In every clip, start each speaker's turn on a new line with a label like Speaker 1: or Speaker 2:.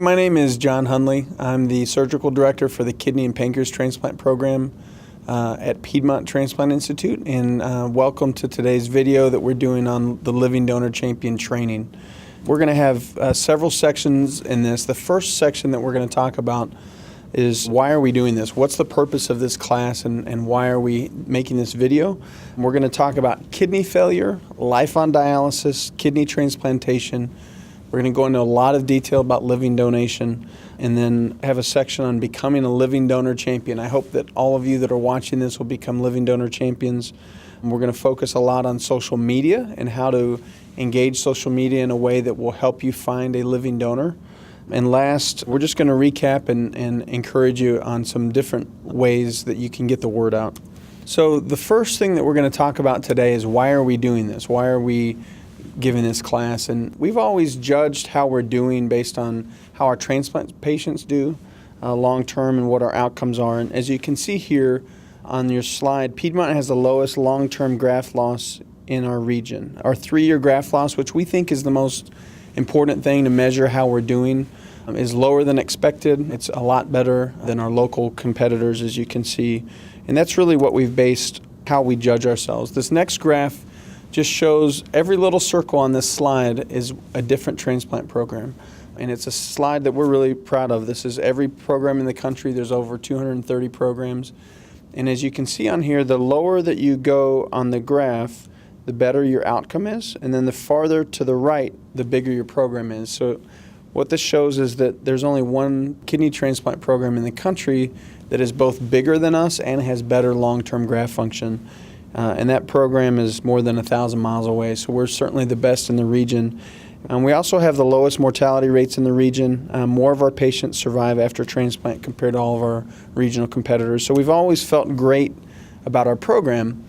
Speaker 1: My name is John Hunley. I'm the surgical director for the kidney and pancreas transplant program at Piedmont Transplant Institute, and welcome to today's video that we're doing on the Living Donor Champion training. We're going to have several sections in this. The first section that we're going to talk about is why are we doing this? What's the purpose of this class and why are we making this video? We're going to talk about kidney failure, life on dialysis, kidney transplantation. We're going to go into a lot of detail about living donation and then have a section on becoming a living donor champion. I hope that all of you that are watching this will become living donor champions. And we're going to focus a lot on social media and how to engage social media in a way that will help you find a living donor. And last, we're just going to recap and encourage you on some different ways that you can get the word out. So the first thing that we're going to talk about today is why are we doing this? Why are we giving this class? And we've always judged how we're doing based on how our transplant patients do long term and what our outcomes are. And as you can see here on your slide, Piedmont has the lowest long-term graft loss in our region. Our 3-year graft loss, which we think is the most important thing to measure how we're doing, is lower than expected. It's a lot better than our local competitors, as you can see. And that's really what we've based how we judge ourselves. This next graph just shows every little circle on this slide is a different transplant program. And it's a slide that we're really proud of. This is every program in the country. There's over 230 programs. And as you can see on here, the lower that you go on the graph, the better your outcome is. And then the farther to the right, the bigger your program is. So what this shows is that there's only one kidney transplant program in the country that is both bigger than us and has better long-term graft function. And that program is more than 1,000 miles away, so we're certainly the best in the region. We also have the lowest mortality rates in the region. More of our patients survive after transplant compared to all of our regional competitors. So we've always felt great about our program.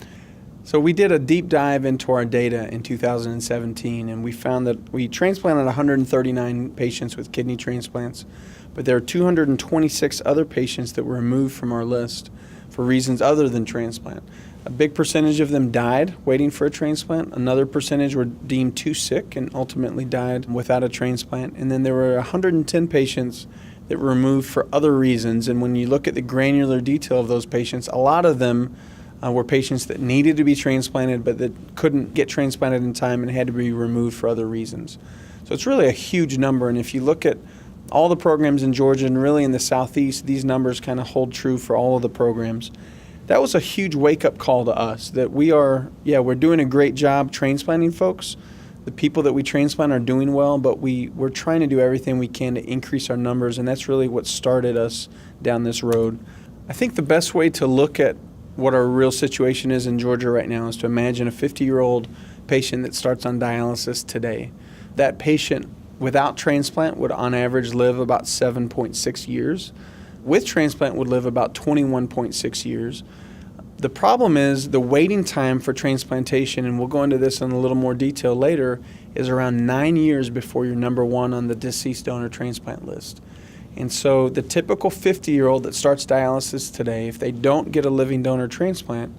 Speaker 1: So we did a deep dive into our data in 2017, and we found that we transplanted 139 patients with kidney transplants, but there are 226 other patients that were removed from our list for reasons other than transplant. A big percentage of them died waiting for a transplant. Another percentage were deemed too sick and ultimately died without a transplant. And then there were 110 patients that were removed for other reasons. And when you look at the granular detail of those patients, a lot of them were patients that needed to be transplanted but that couldn't get transplanted in time and had to be removed for other reasons. So it's really a huge number. And if you look at all the programs in Georgia and really in the Southeast, these numbers kind of hold true for all of the programs. That was a huge wake-up call to us that we're doing a great job transplanting folks. The people that we transplant are doing well, but we're trying to do everything we can to increase our numbers, and that's really what started us down this road. I think the best way to look at what our real situation is in Georgia right now is to imagine a 50-year-old patient that starts on dialysis today. That patient without transplant would on average live about 7.6 years. With transplant would live about 21.6 years. The problem is the waiting time for transplantation, and we'll go into this in a little more detail later, is around 9 years before you're number one on the deceased donor transplant list. And so the typical 50-year-old that starts dialysis today, if they don't get a living donor transplant,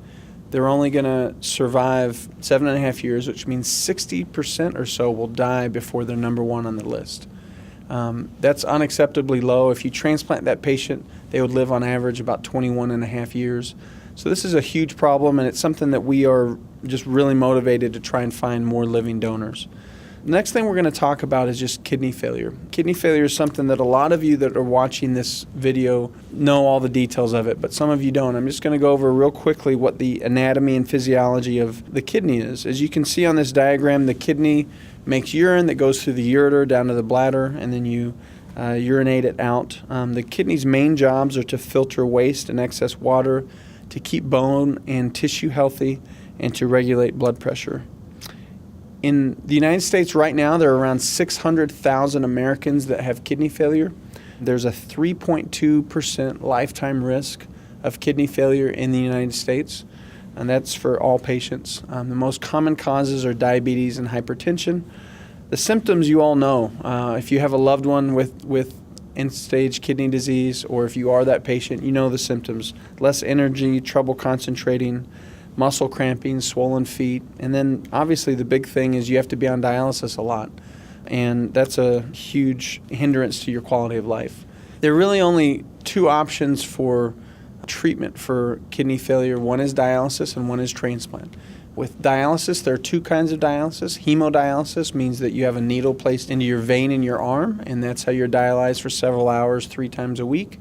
Speaker 1: they're only going to survive 7.5 years, which means 60% or so will die before they're number one on the list. That's unacceptably low. If you transplant that patient, they would live on average about 21.5 years. So this is a huge problem, and it's something that we are just really motivated to try and find more living donors. The next thing we're going to talk about is just kidney failure. Kidney failure is something that a lot of you that are watching this video know all the details of it, but some of you don't. I'm just going to go over real quickly what the anatomy and physiology of the kidney is. As you can see on this diagram, the kidney makes urine that goes through the ureter down to the bladder, and then you urinate it out. The kidney's main jobs are to filter waste and excess water, to keep bone and tissue healthy, and to regulate blood pressure. In the United States right now, there are around 600,000 Americans that have kidney failure. There's a 3.2% lifetime risk of kidney failure in the United States, and that's for all patients. The most common causes are diabetes and hypertension. The symptoms you all know. If you have a loved one with end-stage kidney disease, or if you are that patient, you know the symptoms. Less energy, trouble concentrating, muscle cramping, swollen feet, and then obviously the big thing is you have to be on dialysis a lot. and that's a huge hindrance to your quality of life. There are really only two options for treatment for kidney failure. One is dialysis and one is transplant. With dialysis, there are two kinds of dialysis. Hemodialysis means that you have a needle placed into your vein in your arm, and that's how you're dialyzed for several hours, 3 times a week.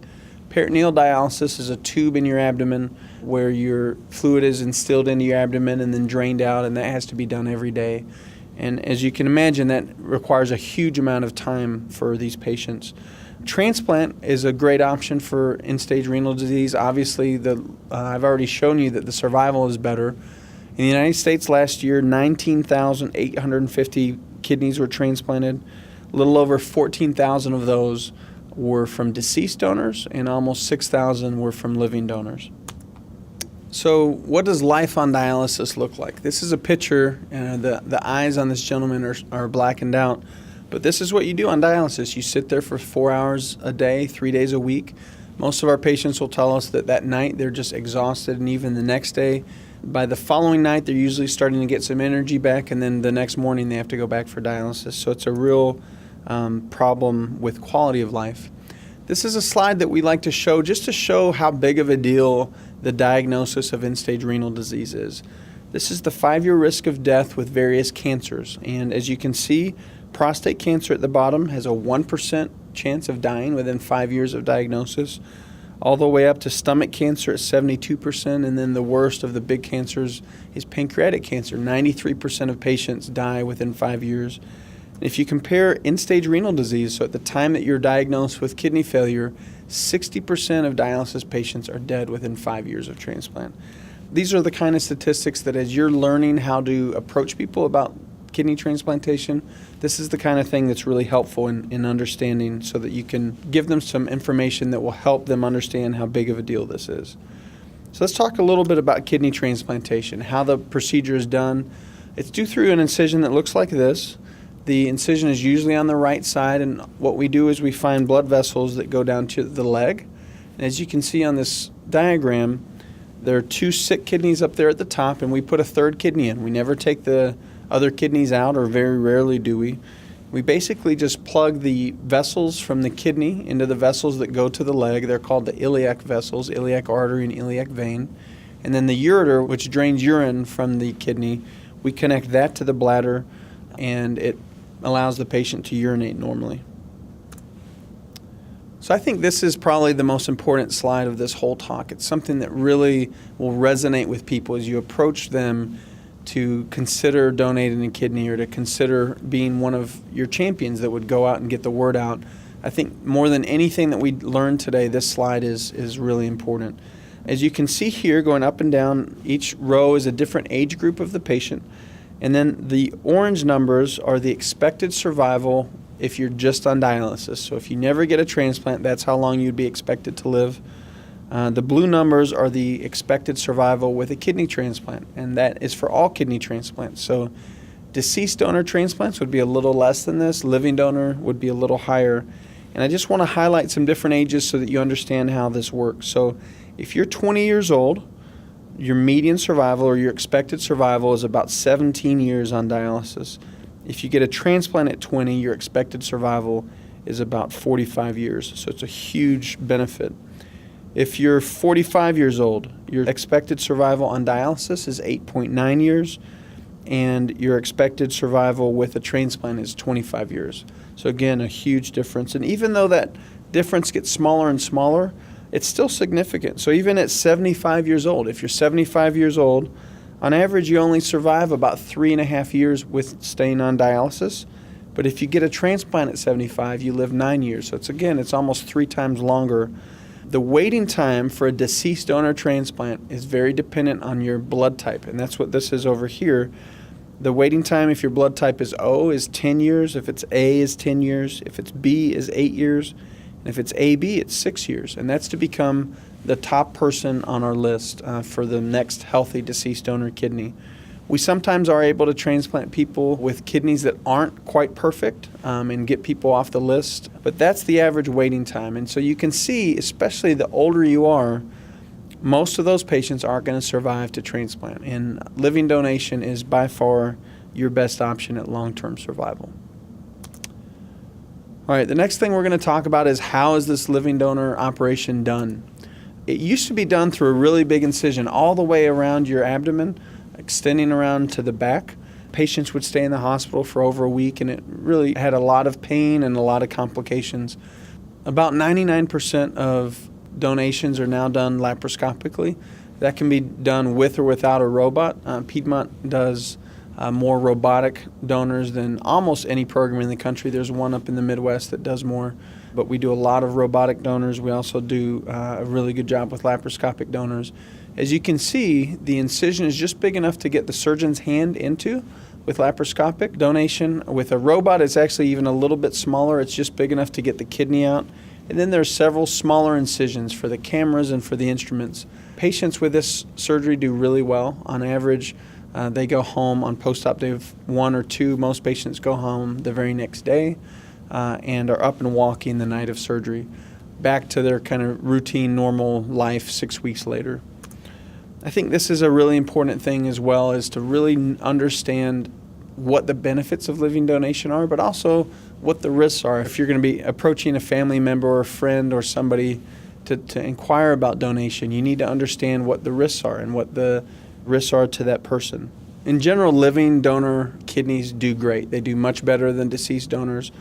Speaker 1: Peritoneal dialysis is a tube in your abdomen where your fluid is instilled into your abdomen and then drained out, and that has to be done every day. And as you can imagine, that requires a huge amount of time for these patients. Transplant is a great option for end-stage renal disease. Obviously, I've already shown you that the survival is better. In the United States last year, 19,850 kidneys were transplanted. A little over 14,000 of those were from deceased donors, and almost 6,000 were from living donors. So what does life on dialysis look like? This is a picture. The eyes on this gentleman are blackened out. But this is what you do on dialysis. You sit there for 4 hours a day, 3 days a week. Most of our patients will tell us that night they're just exhausted, and even the next day. By the following night, they're usually starting to get some energy back, and then the next morning they have to go back for dialysis. So it's a real problem with quality of life. This is a slide that we like to show just to show how big of a deal the diagnosis of end-stage renal disease is. This is the 5-year risk of death with various cancers. And as you can see, prostate cancer at the bottom has a 1% chance of dying within 5 years of diagnosis, all the way up to stomach cancer at 72%, and then the worst of the big cancers is pancreatic cancer. 93% of patients die within 5 years. If you compare end-stage renal disease, so at the time that you're diagnosed with kidney failure, 60% of dialysis patients are dead within 5 years of transplant. These are the kind of statistics that as you're learning how to approach people about kidney transplantation, this is the kind of thing that's really helpful in understanding, so that you can give them some information that will help them understand how big of a deal this is. So let's talk a little bit about kidney transplantation, how the procedure is done. It's done through an incision that looks like this. The incision is usually on the right side, and what we do is we find blood vessels that go down to the leg. And as you can see on this diagram, there are 2 sick kidneys up there at the top, and we put a third kidney in. We never take the other kidneys out, or very rarely do we. We basically just plug the vessels from the kidney into the vessels that go to the leg. They're called the iliac vessels, iliac artery and iliac vein. And then the ureter, which drains urine from the kidney, we connect that to the bladder, and it allows the patient to urinate normally. So I think this is probably the most important slide of this whole talk. It's something that really will resonate with people as you approach them to consider donating a kidney, or to consider being one of your champions that would go out and get the word out. I think more than anything that we learned today, this slide is really important. As you can see here, going up and down, each row is a different age group of the patient. And then the orange numbers are the expected survival if you're just on dialysis. So if you never get a transplant, that's how long you'd be expected to live. The blue numbers are the expected survival with a kidney transplant, and that is for all kidney transplants. So deceased donor transplants would be a little less than this. Living donor would be a little higher. And I just want to highlight some different ages so that you understand how this works. So if you're 20 years old, your median survival, or your expected survival, is about 17 years on dialysis. If you get a transplant at 20, your expected survival is about 45 years. So it's a huge benefit. If you're 45 years old, your expected survival on dialysis is 8.9 years, and your expected survival with a transplant is 25 years. So again, a huge difference. And even though that difference gets smaller and smaller, it's still significant. So even at 75 years old, if you're 75 years old, on average you only survive about 3.5 years with staying on dialysis. But if you get a transplant at 75, you live 9 years. So it's almost 3 times longer. The waiting time for a deceased donor transplant is very dependent on your blood type, and that's what this is over here. The waiting time, if your blood type is O, is 10 years. If it's A, is 10 years. If it's B, is 8 years. And if it's AB, it's 6 years. And that's to become the top person on our list for the next healthy deceased donor kidney. We sometimes are able to transplant people with kidneys that aren't quite perfect and get people off the list, but that's the average waiting time. And so you can see, especially the older you are, most of those patients aren't going to survive to transplant. And living donation is by far your best option at long-term survival. All right, the next thing we're going to talk about is how is this living donor operation done? It used to be done through a really big incision all the way around your abdomen, extending around to the back. Patients would stay in the hospital for over a week, and it really had a lot of pain and a lot of complications. About 99% of donations are now done laparoscopically. That can be done with or without a robot. Piedmont does more robotic donors than almost any program in the country. There's one up in the Midwest that does more, but we do a lot of robotic donors. We also do a really good job with laparoscopic donors. As you can see, the incision is just big enough to get the surgeon's hand into with laparoscopic donation. With a robot, it's actually even a little bit smaller. It's just big enough to get the kidney out. And then there's several smaller incisions for the cameras and for the instruments. Patients with this surgery do really well. On average, they go home on post-op day 1 or 2. Most patients go home the very next day and are up and walking the night of surgery, back to their kind of routine, normal life 6 weeks later. I think this is a really important thing as well, is to really understand what the benefits of living donation are, but also what the risks are. If you're going to be approaching a family member or a friend or somebody to inquire about donation, you need to understand what the risks are and what the risks are to that person. In general, living donor kidneys do great. They do much better than deceased donors.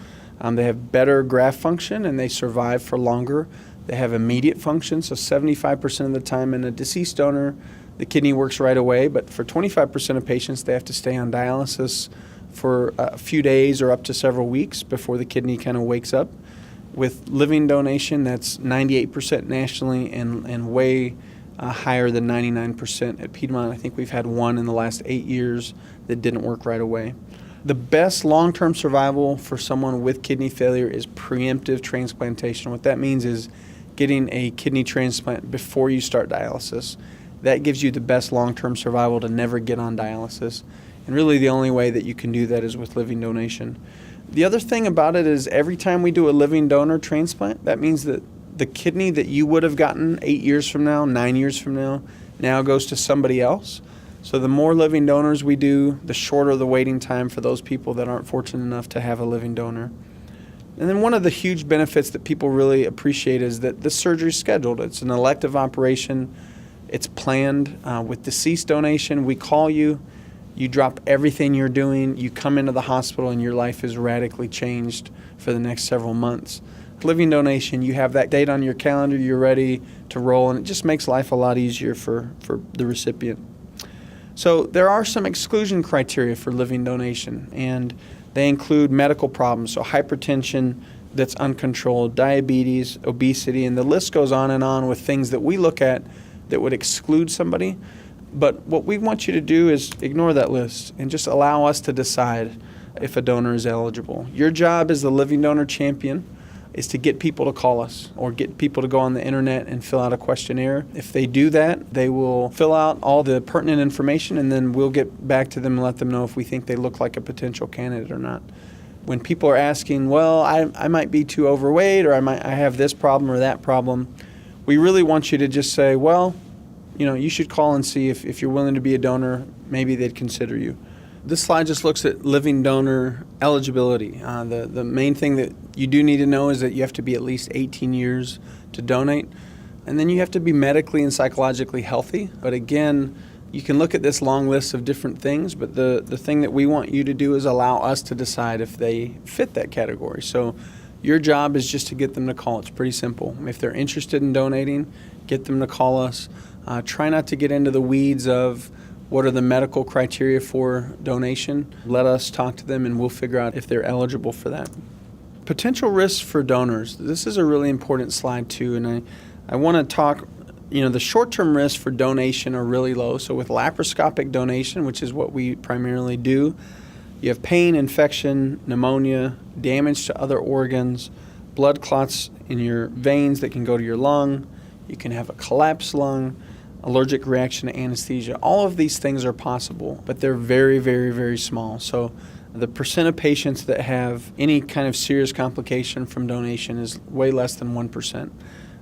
Speaker 1: They have better graft function and they survive for longer. They have immediate function, so 75% of the time in a deceased donor, the kidney works right away, but for 25% of patients, they have to stay on dialysis for a few days or up to several weeks before the kidney kind of wakes up. With living donation, that's 98% nationally and way higher than 99% at Piedmont. I think we've had one in the last 8 years that didn't work right away. The best long-term survival for someone with kidney failure is preemptive transplantation. What that means is getting a kidney transplant before you start dialysis. That gives you the best long-term survival to never get on dialysis. And really the only way that you can do that is with living donation. The other thing about it is every time we do a living donor transplant, that means that the kidney that you would have gotten 8 years from now, 9 years from now goes to somebody else. So the more living donors we do, the shorter the waiting time for those people that aren't fortunate enough to have a living donor. And then one of the huge benefits that people really appreciate is that this surgery is scheduled. It's an elective operation. It's planned. With deceased donation, we call you. You drop everything you're doing. You come into the hospital and your life is radically changed for the next several months. Living donation, you have that date on your calendar. You're ready to roll, and it just makes life a lot easier for the recipient. So there are some exclusion criteria for living donation, and they include medical problems, so hypertension that's uncontrolled, diabetes, obesity, and the list goes on with things that we look at that would exclude somebody. But what we want you to do is ignore that list and just allow us to decide if a donor is eligible. Your job as the living donor champion is to get people to call us or get people to go on the internet and fill out a questionnaire. If they do that, they will fill out all the pertinent information, and then we'll get back to them and let them know if we think they look like a potential candidate or not. When people are asking, well, I might be too overweight, or I have this problem or that problem, we really want you to just say, well, you should call and see if you're willing to be a donor, maybe they'd consider you. This slide just looks at living donor eligibility. The main thing that you do need to know is that you have to be at least 18 years to donate, and then you have to be medically and psychologically healthy. But again, you can look at this long list of different things, but the thing that we want you to do is allow us to decide if they fit that category. So your job is just to get them to call. It's pretty simple. If they're interested in donating, get them to call us. Try not to get into the weeds of what are the medical criteria for donation. Let us talk to them and we'll figure out if they're eligible for that. Potential risks for donors. This is a really important slide too, and I want to talk, the short-term risks for donation are really low. So with laparoscopic donation, which is what we primarily do, you have pain, infection, pneumonia, damage to other organs, blood clots in your veins that can go to your lung. You can have a collapsed lung, allergic reaction to anesthesia. All of these things are possible, but they're very, very, very small. So the percent of patients that have any kind of serious complication from donation is way less than 1%.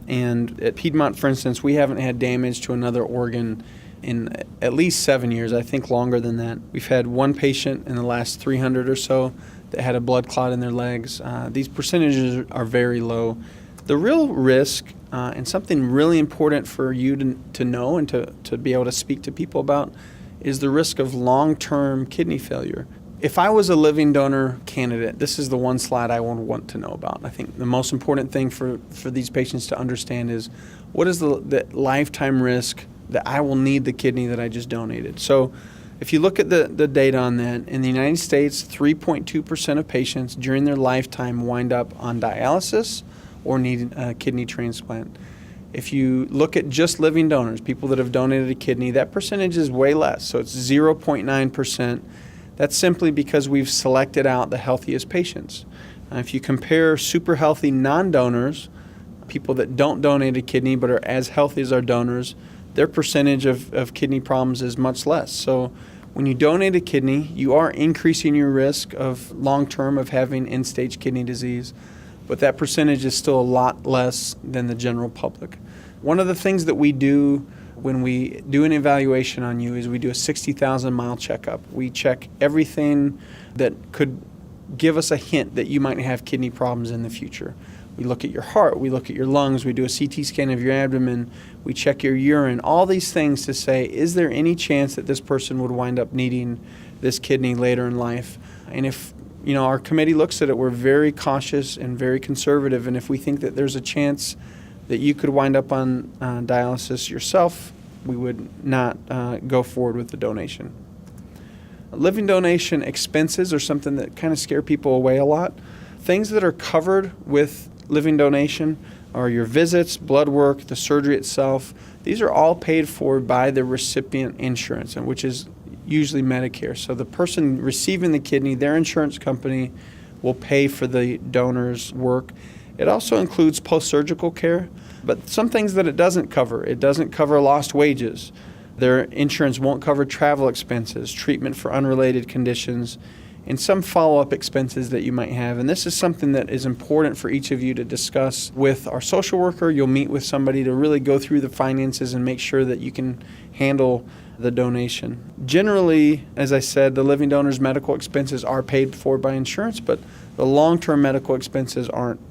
Speaker 1: And at Piedmont, for instance, we haven't had damage to another organ in at least 7 years, I think longer than that. We've had one patient in the last 300 or so that had a blood clot in their legs. These percentages are very low. The real risk, and something really important for you to know and to be able to speak to people about, is the risk of long-term kidney failure. If I was a living donor candidate, this is the one slide I would want to know about. I think the most important thing for these patients to understand is what is the lifetime risk that I will need the kidney that I just donated. So if you look at the data on that, in the United States, 3.2% of patients during their lifetime wind up on dialysis or need a kidney transplant. If you look at just living donors, people that have donated a kidney, that percentage is way less. So it's 0.9%. That's simply because we've selected out the healthiest patients. If you compare super healthy non-donors, people that don't donate a kidney but are as healthy as our donors, their percentage of kidney problems is much less. So when you donate a kidney, you are increasing your risk of long-term of having end-stage kidney disease, but that percentage is still a lot less than the general public. One of the things that we do when we do an evaluation on you is we do a 60,000-mile checkup. We check everything that could give us a hint that you might have kidney problems in the future. We look at your heart, we look at your lungs, we do a CT scan of your abdomen, we check your urine, all these things to say, is there any chance that this person would wind up needing this kidney later in life? And if our committee looks at it, we're very cautious and very conservative, and if we think that there's a chance that you could wind up on dialysis yourself, we would not go forward with the donation. Living donation expenses are something that kind of scare people away a lot. Things that are covered with living donation are your visits, blood work, the surgery itself. These are all paid for by the recipient insurance, and which is usually Medicare. So the person receiving the kidney, their insurance company will pay for the donor's work. It also includes post-surgical care, but some things that it doesn't cover lost wages. Their insurance won't cover travel expenses, treatment for unrelated conditions, and some follow-up expenses that you might have. And this is something that is important for each of you to discuss with our social worker. You'll meet with somebody to really go through the finances and make sure that you can handle the donation. Generally, as I said, the living donor's medical expenses are paid for by insurance, but the long-term medical expenses aren't.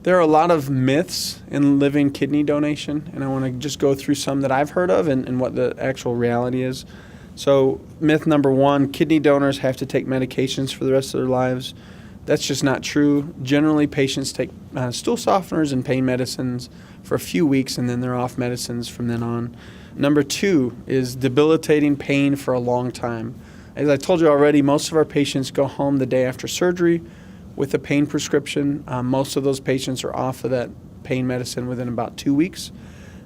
Speaker 1: There are a lot of myths in living kidney donation, and I want to just go through some that I've heard of and what the actual reality is. So myth number one, kidney donors have to take medications for the rest of their lives. That's just not true. Generally, patients take stool softeners and pain medicines for a few weeks, and then they're off medicines from then on. Number two is debilitating pain for a long time. As I told you already, most of our patients go home the day after surgery with a pain prescription. Most of those patients are off of that pain medicine within about 2 weeks.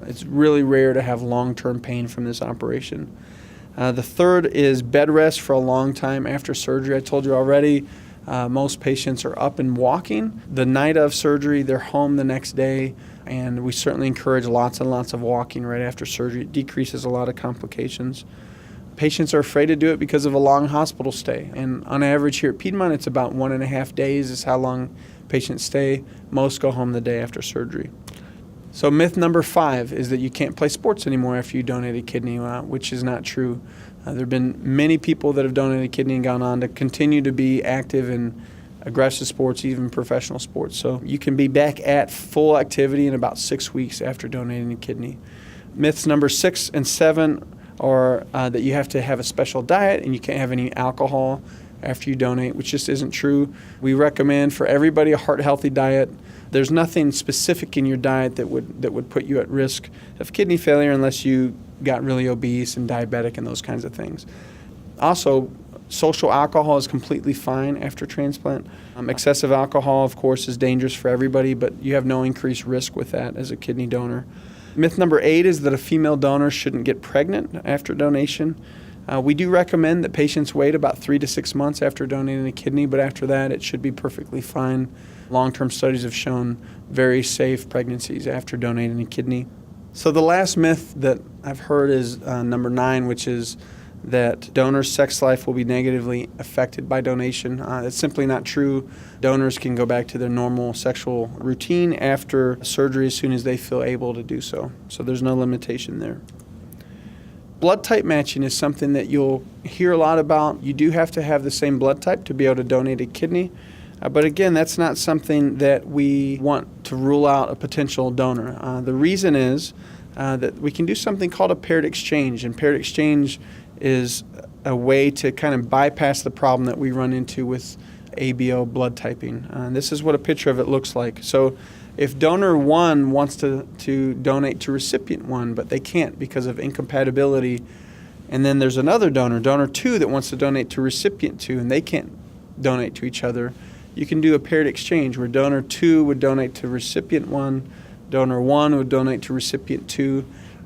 Speaker 1: It's really rare to have long-term pain from this operation. The third is bed rest for a long time after surgery. I told you already, most patients are up and walking the night of surgery. They're home the next day, and we certainly encourage lots and lots of walking right after surgery. It decreases a lot of complications. Patients are afraid to do it because of a long hospital stay. And on average here at Piedmont, it's about 1.5 days is how long patients stay. Most go home the day after surgery. So myth number 5 is that you can't play sports anymore after you donate a kidney, which is not true. There have been many people that have donated a kidney and gone on to continue to be active in aggressive sports, even professional sports. So you can be back at full activity in about 6 weeks after donating a kidney. Myths number 6 and 7 are that you have to have a special diet and you can't have any alcohol after you donate, which just isn't true. We recommend for everybody a heart-healthy diet. There's nothing specific in your diet that would put you at risk of kidney failure unless you got really obese and diabetic and those kinds of things. Also, social alcohol is completely fine after transplant. Excessive alcohol, of course, is dangerous for everybody, but you have no increased risk with that as a kidney donor. Myth number 8 is that a female donor shouldn't get pregnant after donation. We do recommend that patients wait about 3 to 6 months after donating a kidney, but after that it should be perfectly fine. Long-term studies have shown very safe pregnancies after donating a kidney. So the last myth that I've heard is number 9, which is that donors' sex life will be negatively affected by donation. It's simply not true. Donors can go back to their normal sexual routine after surgery as soon as they feel able to do so. So there's no limitation there. Blood type matching is something that you'll hear a lot about. You do have to have the same blood type to be able to donate a kidney. But again, that's not something that we want to rule out a potential donor. The reason is that we can do something called a paired exchange. And paired exchange is a way to kind of bypass the problem that we run into with ABO blood typing. This is what a picture of it looks like. So if donor 1 wants to donate to recipient 1, but they can't because of incompatibility, and then there's another donor 2, that wants to donate to recipient 2, and they can't donate to each other, you can do a paired exchange where donor 2 would donate to recipient 1, donor 1 would donate to recipient 2,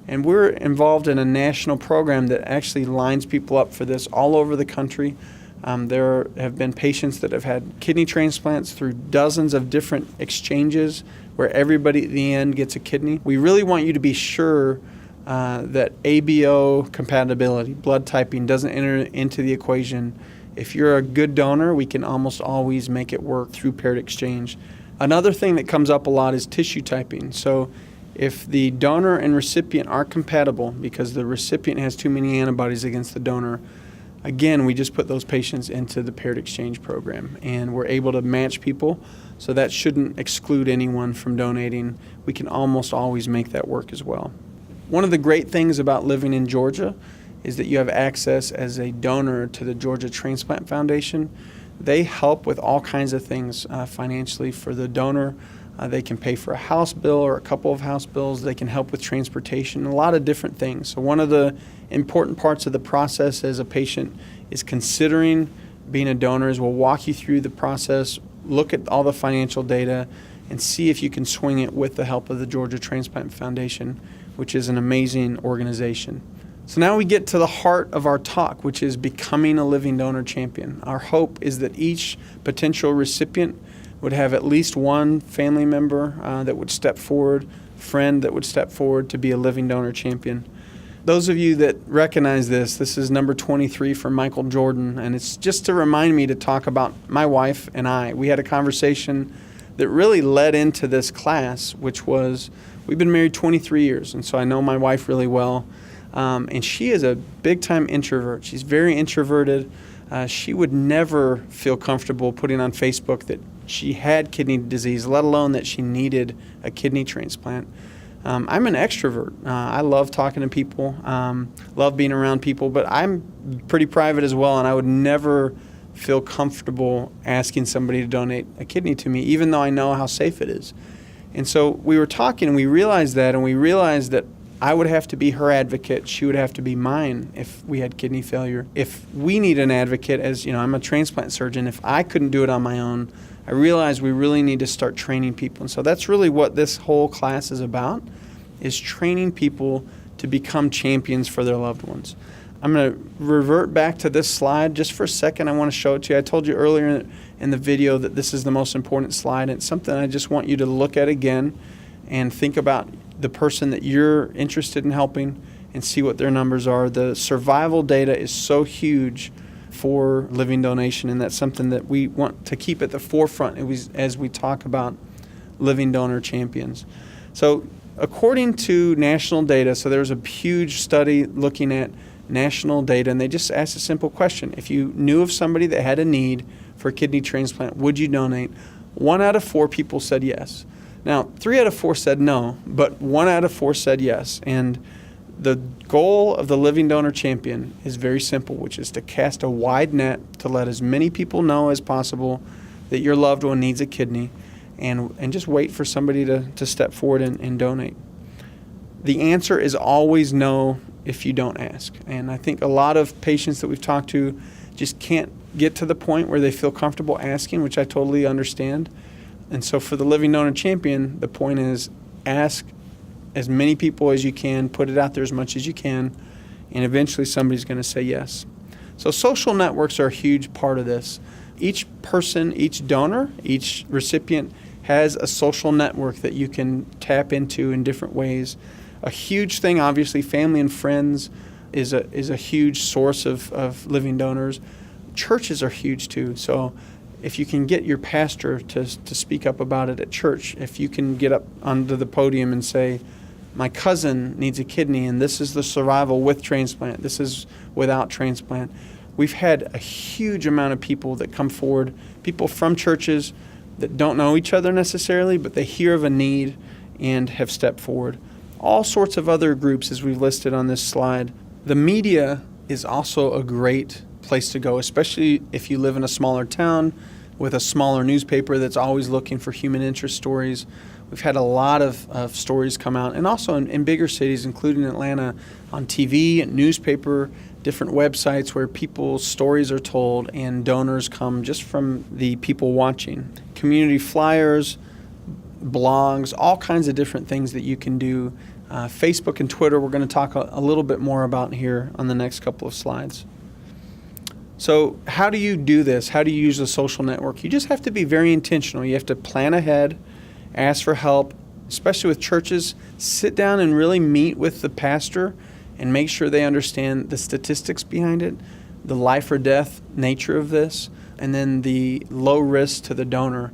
Speaker 1: and we're involved in a national program that actually lines people up for this all over the country. There have been patients that have had kidney transplants through dozens of different exchanges where everybody at the end gets a kidney. We really want you to be sure that ABO compatibility, blood typing, doesn't enter into the equation. If you're a good donor, we can almost always make it work through paired exchange. Another thing that comes up a lot is tissue typing. So if the donor and recipient aren't compatible because the recipient has too many antibodies against the donor, again, we just put those patients into the paired exchange program, and we're able to match people, so that shouldn't exclude anyone from donating. We can almost always make that work as well. One of the great things about living in Georgia is that you have access as a donor to the Georgia Transplant Foundation. They help with all kinds of things financially for the donor. They can pay for a house bill or a couple of house bills. They can help with transportation, a lot of different things. So one of the important parts of the process as a patient is considering being a donor is we'll walk you through the process, look at all the financial data, and see if you can swing it with the help of the Georgia Transplant Foundation, which is an amazing organization. So now we get to the heart of our talk, which is becoming a living donor champion. Our hope is that each potential recipient would have at least one family member that would step forward, friend that would step forward to be a living donor champion. Those of you that recognize this is number 23 for Michael Jordan, and it's just to remind me to talk about my wife and I. We had a conversation that really led into this class, which was, we've been married 23 years, and so I know my wife really well, and she is a big-time introvert. She's very introverted. She would never feel comfortable putting on Facebook that she had kidney disease, let alone that she needed a kidney transplant. I'm an extrovert. I love talking to people, love being around people, but I'm pretty private as well, and I would never feel comfortable asking somebody to donate a kidney to me, even though I know how safe it is. And so we were talking, and we realized that I would have to be her advocate. She would have to be mine if we had kidney failure. If we need an advocate, as you know, I'm a transplant surgeon. If I couldn't do it on my own, I realized we really need to start training people. And so that's really what this whole class is about, is training people to become champions for their loved ones. I'm going to revert back to this slide just for a second. I want to show it to you. I told you earlier in the video that this is the most important slide. And it's something I just want you to look at again and think about the person that you're interested in helping and see what their numbers are. The survival data is so huge for living donation, and that's something that we want to keep at the forefront as we talk about living donor champions. So according to national data, so there's a huge study looking at national data, and they just asked a simple question. If you knew of somebody that had a need for a kidney transplant, would you donate? 1 out of 4 people said yes. Now, 3 out of 4 said no, but 1 out of 4 said yes. And the goal of the Living Donor Champion is very simple, which is to cast a wide net to let as many people know as possible that your loved one needs a kidney, and just wait for somebody to step forward and donate. The answer is always no if you don't ask. And I think a lot of patients that we've talked to just can't get to the point where they feel comfortable asking, which I totally understand. And so for the Living Donor Champion, the point is ask as many people as you can, put it out there as much as you can, and eventually somebody's going to say yes. So social networks are a huge part of this. Each person, each donor, each recipient has a social network that you can tap into in different ways. A huge thing, obviously, family and friends is a huge source of living donors. Churches are huge too. So if you can get your pastor to speak up about it at church, if you can get up onto the podium and say, my cousin needs a kidney, and this is the survival with transplant. This is without transplant. We've had a huge amount of people that come forward, people from churches that don't know each other necessarily, but they hear of a need and have stepped forward. All sorts of other groups, as we've listed on this slide. The media is also a great place to go, especially if you live in a smaller town with a smaller newspaper that's always looking for human interest stories. We've had a lot of stories come out, and also in bigger cities, including Atlanta, on TV, newspaper, different websites where people's stories are told and donors come just from the people watching. Community flyers, blogs, all kinds of different things that you can do. Facebook and Twitter, we're going to talk a little bit more about here on the next couple of slides. So how do you do this? How do you use a social network? You just have to be very intentional. You have to plan ahead, ask for help, especially with churches. Sit down and really meet with the pastor and make sure they understand the statistics behind it, the life or death nature of this, and then the low risk to the donor.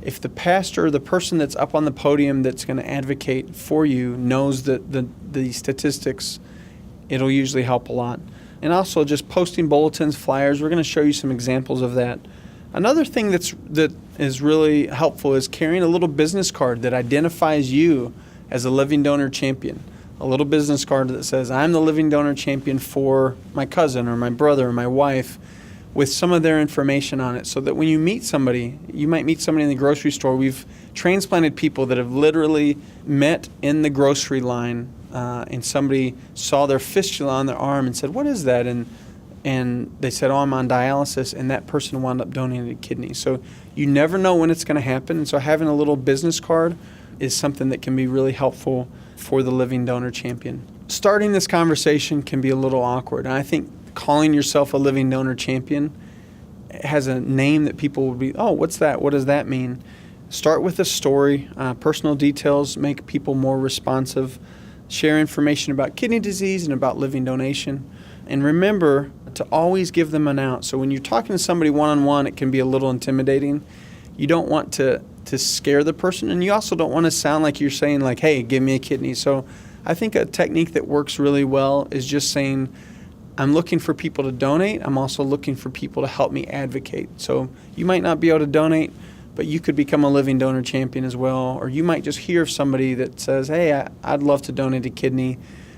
Speaker 1: If the pastor or the person that's up on the podium that's going to advocate for you knows the statistics, it'll usually help a lot. And also just posting bulletins, flyers, we're going to show you some examples of that. Another thing that is really helpful is carrying a little business card that identifies you as a living donor champion. A little business card that says, I'm the living donor champion for my cousin or my brother or my wife, with some of their information on it, so that when you meet somebody, you might meet somebody in the grocery store. We've transplanted people that have literally met in the grocery line, and somebody saw their fistula on their arm and said, what is that? And they said, oh, I'm on dialysis, and that person wound up donating a kidney. So you never know when it's going to happen, and so having a little business card is something that can be really helpful for the living donor champion. Starting this conversation can be a little awkward, and I think calling yourself a living donor champion has a name that people would be, oh, what's that? What does that mean? Start with a story. Personal details make people more responsive. Share information about kidney disease and about living donation. And remember to always give them an out. So when you're talking to somebody one-on-one, it can be a little intimidating. You don't want to scare the person, and you also don't want to sound like you're saying like, hey, give me a kidney. So I think a technique that works really well is just saying, I'm looking for people to donate. I'm also looking for people to help me advocate. So you might not be able to donate, but you could become a living donor champion as well. Or you might just hear of somebody that says, hey, I'd love to donate a kidney.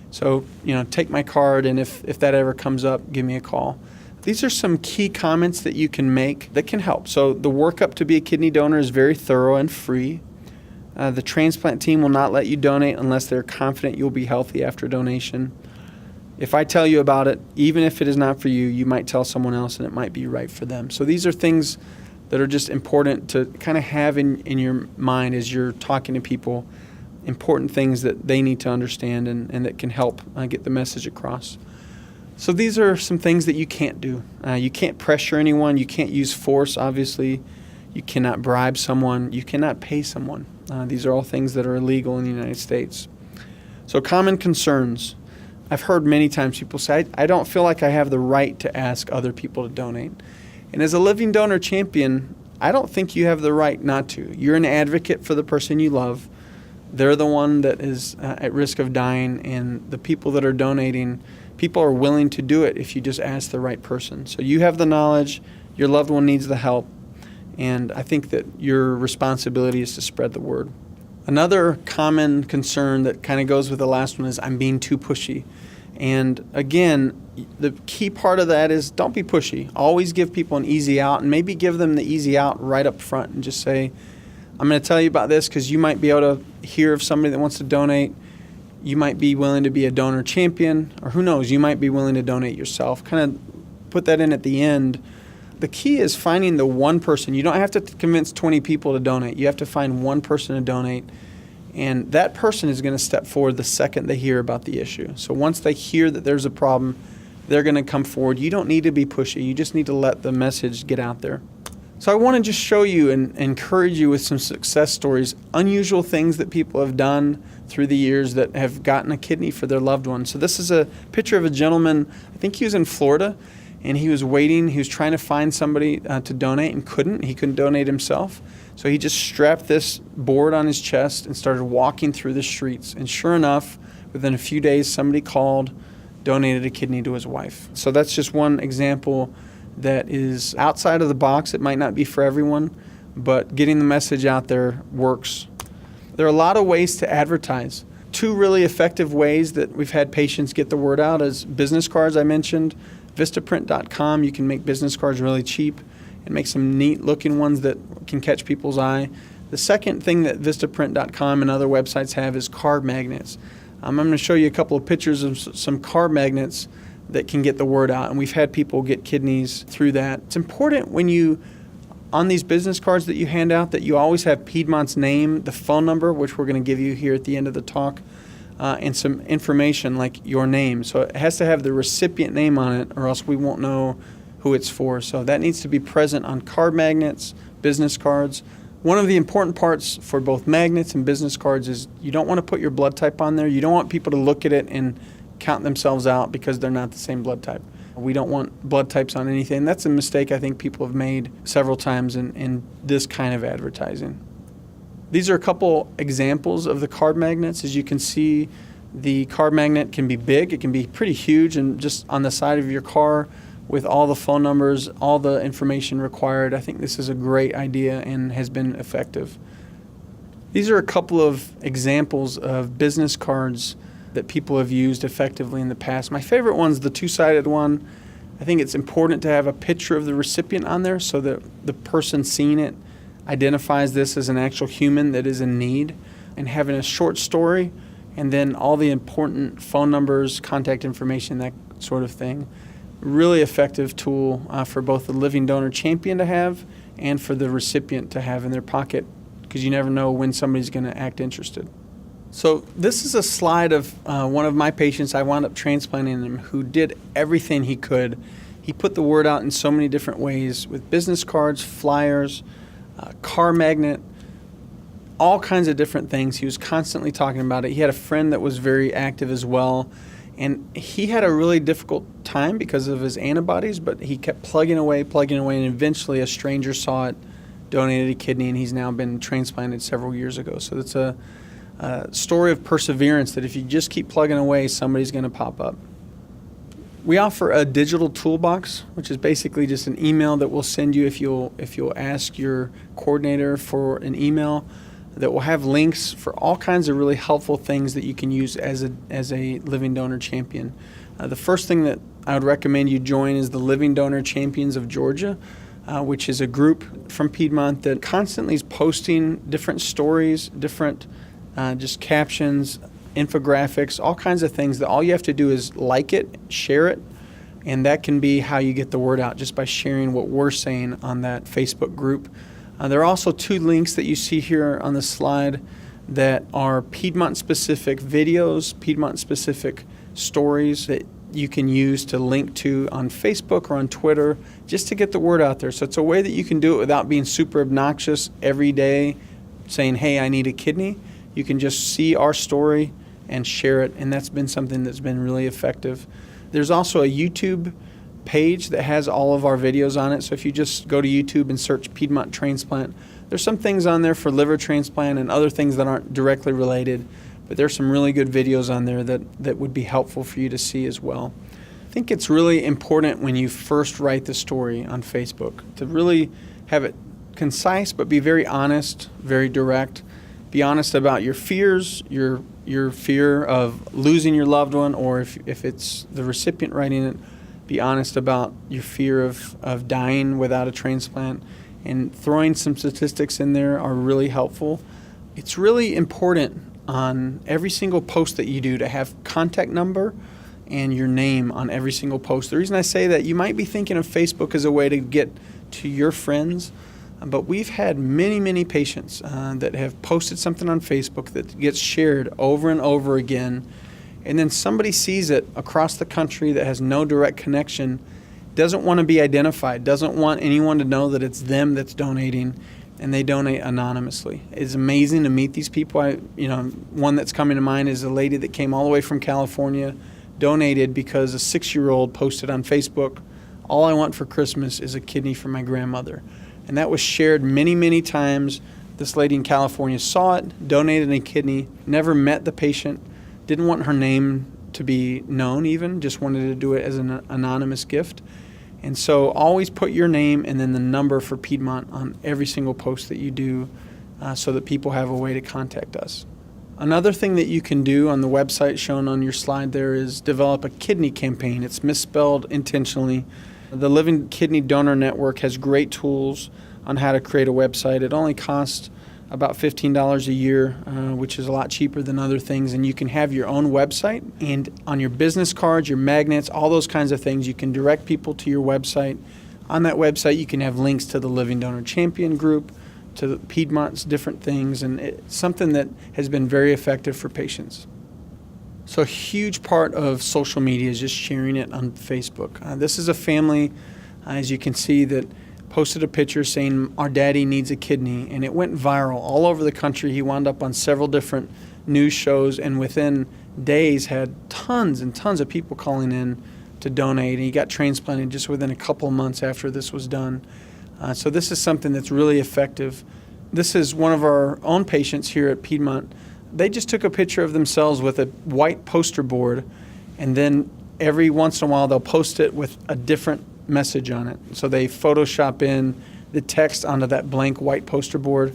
Speaker 1: So, take my card, and if that ever comes up, give me a call. These are some key comments that you can make that can help. So the workup to be a kidney donor is very thorough and free. The transplant team will not let you donate unless they're confident you'll be healthy after donation. If I tell you about it, even if it is not for you, you might tell someone else and it might be right for them. So these are things that are just important to kind of have in your mind as you're talking to people, important things that they need to understand and that can help get the message across. So these are some things that you can't do. You can't pressure anyone. You can't use force, obviously. You cannot bribe someone. You cannot pay someone. These are all things that are illegal in the United States. So common concerns. I've heard many times people say, I don't feel like I have the right to ask other people to donate. And as a living donor champion, I don't think you have the right not to. You're an advocate for the person you love. They're the one that is at risk of dying, and the people that are donating, people are willing to do it if you just ask the right person. So you have the knowledge, your loved one needs the help, and I think that your responsibility is to spread the word. Another common concern that kind of goes with the last one is I'm being too pushy. And again, the key part of that is don't be pushy. Always give people an easy out, and maybe give them the easy out right up front and just say, I'm going to tell you about this because you might be able to hear of somebody that wants to donate. You might be willing to be a donor champion, or who knows, you might be willing to donate yourself. Kind of put that in at the end. The key is finding the one person. You don't have to convince 20 people to donate. You have to find one person to donate, and that person is going to step forward the second they hear about the issue. So once they hear that there's a problem, they're going to come forward. You don't need to be pushy. You just need to let the message get out there. So I want to just show you and encourage you with some success stories, unusual things that people have done through the years that have gotten a kidney for their loved one. So this is a picture of a gentleman, I think he was in Florida, and he was waiting. He was trying to find somebody to donate and couldn't. He couldn't donate himself. So he just strapped this board on his chest and started walking through the streets. And sure enough, within a few days, somebody called, donated a kidney to his wife. So that's just one example that is outside of the box. It might not be for everyone, but getting the message out there works. There are a lot of ways to advertise. Two really effective ways that we've had patients get the word out is business cards. I mentioned Vistaprint.com. You can make business cards really cheap and make some neat looking ones that can catch people's eye. The second thing that Vistaprint.com and other websites have is card magnets. I'm going to show you a couple of pictures of some card magnets that can get the word out, and we've had people get kidneys through that. It's important when you, on these business cards that you hand out, that you always have Piedmont's name, the phone number, which we're going to give you here at the end of the talk, and some information like your name. So it has to have the recipient name on it, or else we won't know who it's for. So that needs to be present on card magnets, business cards. One of the important parts for both magnets and business cards is you don't want to put your blood type on there. You don't want people to look at it and count themselves out because they're not the same blood type. We don't want blood types on anything. That's a mistake I think people have made several times in this kind of advertising. These are a couple examples of the card magnets. As you can see, the card magnet can be big. It can be pretty huge and just on the side of your car with all the phone numbers, all the information required. I think this is a great idea and has been effective. These are a couple of examples of business cards that people have used effectively in the past. My favorite one's the two-sided one. I think it's important to have a picture of the recipient on there so that the person seeing it identifies this as an actual human that is in need, and having a short story and then all the important phone numbers, contact information, that sort of thing. Really effective tool for both the living donor champion to have and for the recipient to have in their pocket, because you never know when somebody's going to act interested. So this is a slide of one of my patients. I wound up transplanting him, who did everything he could. He put the word out in so many different ways with business cards, flyers, car magnet, all kinds of different things. He was constantly talking about it. He had a friend that was very active as well, and he had a really difficult time because of his antibodies, but he kept plugging away, and eventually a stranger saw it, donated a kidney, and he's now been transplanted several years ago. So it's a story of perseverance that if you just keep plugging away, somebody's going to pop up. We offer a digital toolbox, which is basically just an email that we'll send you if you'll ask your coordinator for an email, that will have links for all kinds of really helpful things that you can use as a living donor champion. The first thing that I would recommend you join is the Living Donor Champions of Georgia, which is a group from Piedmont that constantly is posting different stories, different just captions, infographics, all kinds of things that all you have to do is like it, share it, and that can be how you get the word out, just by sharing what we're saying on that Facebook group. There are also two links that you see here on the slide that are Piedmont-specific videos, Piedmont-specific stories that you can use to link to on Facebook or on Twitter just to get the word out there. So it's a way that you can do it without being super obnoxious every day saying, hey, I need a kidney. You can just see our story and share it, and that's been something that's been really effective. There's also a YouTube page that has all of our videos on it. So if you just go to YouTube and search Piedmont Transplant, there's some things on there for liver transplant and other things that aren't directly related, but there's some really good videos on there that would be helpful for you to see as well. I think it's really important when you first write the story on Facebook to really have it concise but be very honest, very direct. Be honest about your fears, your fear of losing your loved one, or if it's the recipient writing it, be honest about your fear of dying without a transplant. And throwing some statistics in there are really helpful. It's really important on every single post that you do to have contact number and your name on every single post. The reason I say that, you might be thinking of Facebook as a way to get to your friends, but we've had many patients that have posted something on Facebook that gets shared over and over again, and then somebody sees it across the country that has no direct connection, doesn't want to be identified, doesn't want anyone to know that it's them that's donating, and they donate anonymously. It's amazing to meet these people. One that's coming to mind is a lady that came all the way from California, donated because a 6-year-old posted on Facebook, "All I want for Christmas is a kidney for my grandmother." And that was shared many times This lady in California saw it, donated a kidney, never met the patient, didn't want her name to be known even, just wanted to do it as an anonymous gift. And so always put your name and then the number for Piedmont on every single post that you do so that people have a way to contact us. Another thing that you can do on the website shown on your slide there is develop a kidney campaign. It's misspelled intentionally. The Living Kidney Donor Network has great tools on how to create a website. It only costs about $15 a year, which is a lot cheaper than other things, and you can have your own website, and on your business cards, your magnets, all those kinds of things, you can direct people to your website. On that website, you can have links to the Living Donor Champion group, to the Piedmont's different things, and it's something that has been very effective for patients. So a huge part of social media is just sharing it on Facebook. This is a family, as you can see, that posted a picture saying, "Our daddy needs a kidney," and it went viral all over the country. He wound up on several different news shows, and within days had tons and tons of people calling in to donate. And he got transplanted just within a couple of months after this was done. So this is something that's really effective. This is one of our own patients here at Piedmont. They just took a picture of themselves with a white poster board, and then every once in a while they'll post it with a different message on it. So they Photoshop in the text onto that blank white poster board.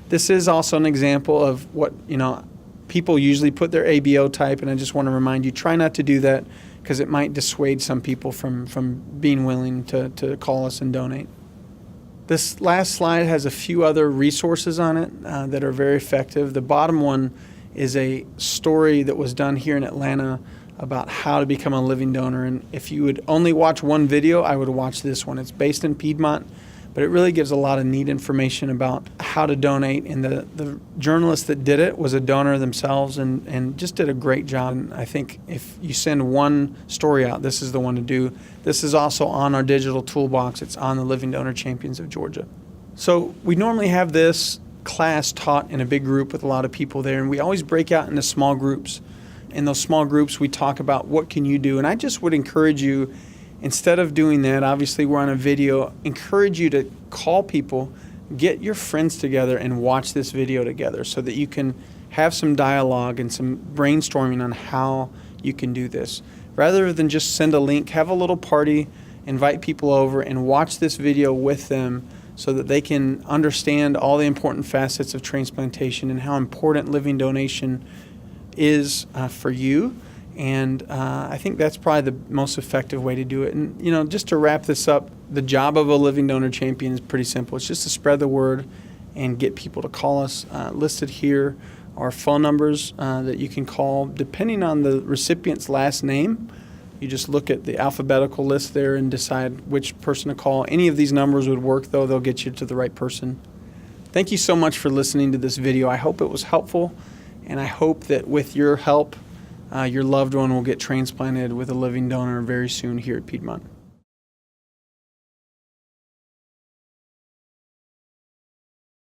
Speaker 1: This is also an example of what, people usually put their ABO type, and I just want to remind you, try not to do that because it might dissuade some people from being willing to call us and donate. This last slide has a few other resources on it that are very effective. The bottom one is a story that was done here in Atlanta about how to become a living donor. And if you would only watch one video, I would watch this one. It's based in Piedmont, but it really gives a lot of neat information about how to donate. And the journalist that did it was a donor themselves and just did a great job. And I think if you send one story out, this is the one to do. This is also on our digital toolbox. It's on the Living Donor Champions of Georgia. So we normally have this class taught in a big group with a lot of people there, and we always break out into small groups. In those small groups, we talk about what can you do. And I just would encourage you, instead of doing that, obviously we're on a video, encourage you to call people, get your friends together and watch this video together so that you can have some dialogue and some brainstorming on how you can do this. Rather than just send a link, have a little party, invite people over and watch this video with them so that they can understand all the important facets of transplantation and how important living donation is for you. And I think that's probably the most effective way to do it. And just to wrap this up, the job of a living donor champion is pretty simple. It's just to spread the word and get people to call us. Listed here are phone numbers that you can call depending on the recipient's last name. You just look at the alphabetical list there and decide which person to call. Any of these numbers would work, though. They'll get you to the right person. Thank you so much for listening to this video. I hope it was helpful, and I hope that with your help, your loved one will get transplanted with a living donor very soon here at Piedmont.